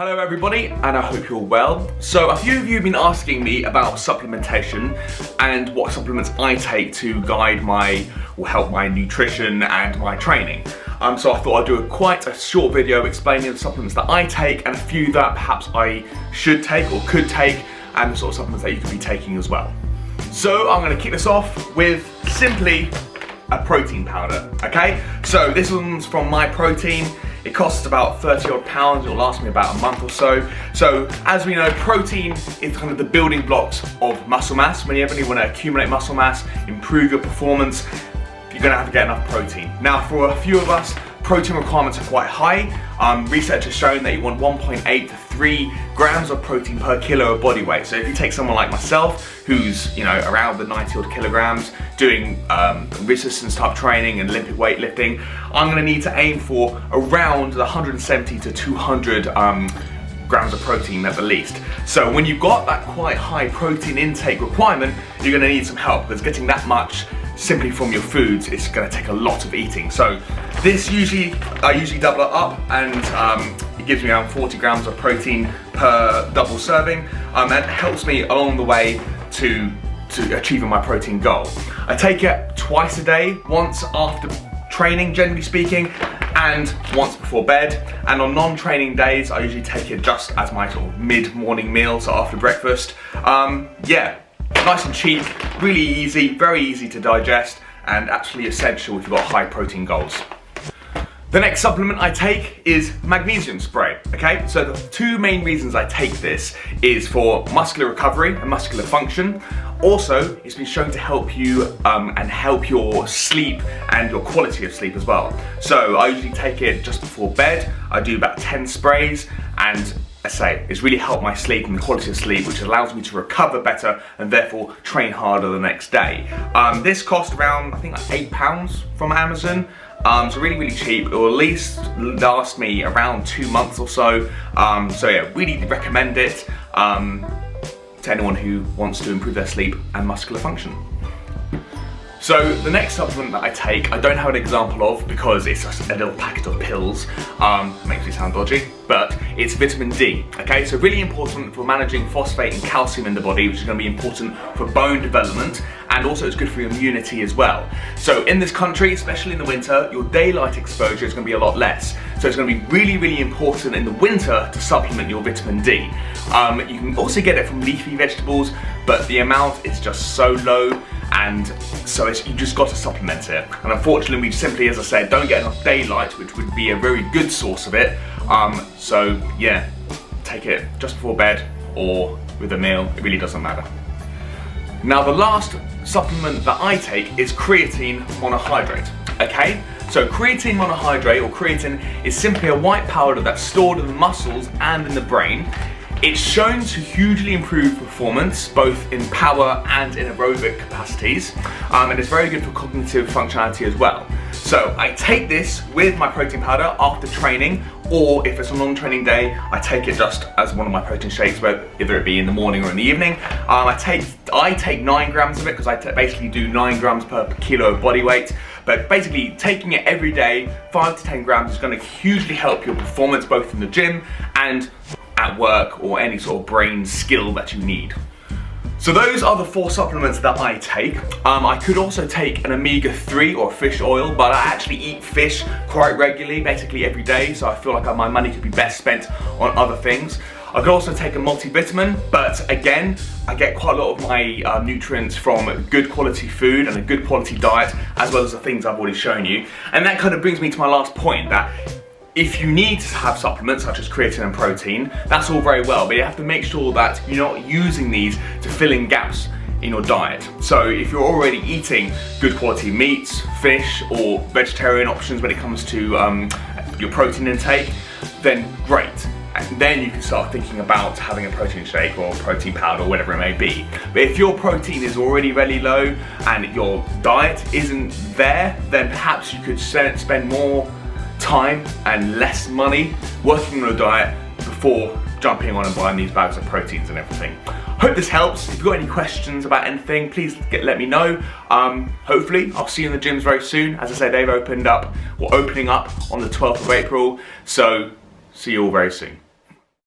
Hello everybody, and I hope you're well. So a few of you have been asking me about supplementation and what supplements I take to guide or help my nutrition and my training. So I thought I'd do quite a short video explaining the supplements that I take and a few that perhaps I should take or could take, and the sort of supplements that you could be taking as well. So I'm going to kick this off with simply a protein powder, okay? So this one's from MyProtein. It costs about 30 odd pounds, it'll last me about a month or so. So as we know, protein is kind of the building blocks of muscle mass. Whenever you want to accumulate muscle mass, improve your performance, you're gonna have to get enough protein. Now for a few of us, protein requirements are quite high. Research has shown that you want 1.8 to 3 grams of protein per kilo of body weight. So if you take someone like myself, who's around the 90 odd kilograms, doing resistance type training and Olympic weightlifting, I'm gonna need to aim for around the 170 to 200 grams of protein at the least. So when you've got that quite high protein intake requirement, you're gonna need some help, because getting that much simply from your foods is going to take a lot of eating. So this I usually double it up, and it gives me around 40 grams of protein per double serving, and it helps me along the way to achieving my protein goal. I take it twice a day, once after training generally speaking, and once before bed. And on non-training days I usually take it just as my sort of mid-morning meal, so after breakfast. Yeah, nice and cheap, really easy, very easy to digest, and actually essential if you've got high protein goals. The next supplement I take is magnesium spray, okay? So the two main reasons I take this is for muscular recovery and muscular function. Also, it's been shown to help you and help your sleep and your quality of sleep as well. So I usually take it just before bed. I do about 10 sprays, and I say, it's really helped my sleep and the quality of sleep, which allows me to recover better and therefore train harder the next day. This cost around, I think like £8 from Amazon. So really cheap. It will at least last me around 2 months or so. So yeah, really recommend it to anyone who wants to improve their sleep and muscular function. So the next supplement that I take, I don't have an example of because it's just a little packet of pills. Makes me sound dodgy, but it's vitamin D, okay? So really important for managing phosphate and calcium in the body, which is gonna be important for bone development, and also it's good for your immunity as well. So in this country, especially in the winter, your daylight exposure is gonna be a lot less. So it's gonna be really important in the winter to supplement your vitamin D. You can also get it from leafy vegetables, but the amount is just so low, and so you just got to supplement it. And unfortunately, we simply, as I said, don't get enough daylight, which would be a very good source of it. So yeah, take it just before bed or with a meal, it really doesn't matter. Now the last supplement that I take is creatine monohydrate, okay? So creatine monohydrate, or creatine, is simply a white powder that's stored in the muscles and in the brain. It's shown to hugely improve performance, both in power and in aerobic capacities, and it's very good for cognitive functionality as well. So I take this with my protein powder after training, or if it's a non-training day, I take it just as one of my protein shakes, whether it be in the morning or in the evening. I take 9 grams of it, because I basically do 9 grams per kilo of body weight. But basically, taking it every day, 5 to 10 grams, is going to hugely help your performance both in the gym and at work, or any sort of brain skill that you need. So those are the 4 supplements that I take. I could also take an omega-3 or fish oil, but I actually eat fish quite regularly, basically every day, so I feel like my money could be best spent on other things. I could also take a multivitamin, but again, I get quite a lot of my nutrients from good quality food and a good quality diet, as well as the things I've already shown you. And that kind of brings me to my last point, that if you need to have supplements such as creatine and protein, that's all very well, but you have to make sure that you're not using these to fill in gaps in your diet. So if you're already eating good quality meats, fish, or vegetarian options when it comes to your protein intake, then great. And then you can start thinking about having a protein shake or protein powder or whatever it may be. But if your protein is already really low and your diet isn't there, then perhaps you could spend more time and less money working on a diet before jumping on and buying these bags of proteins and everything. Hope this helps. If you've got any questions about anything, please let me know. Hopefully, I'll see you in the gyms very soon. As I said, they've opening up on the 12th of April, so see you all very soon.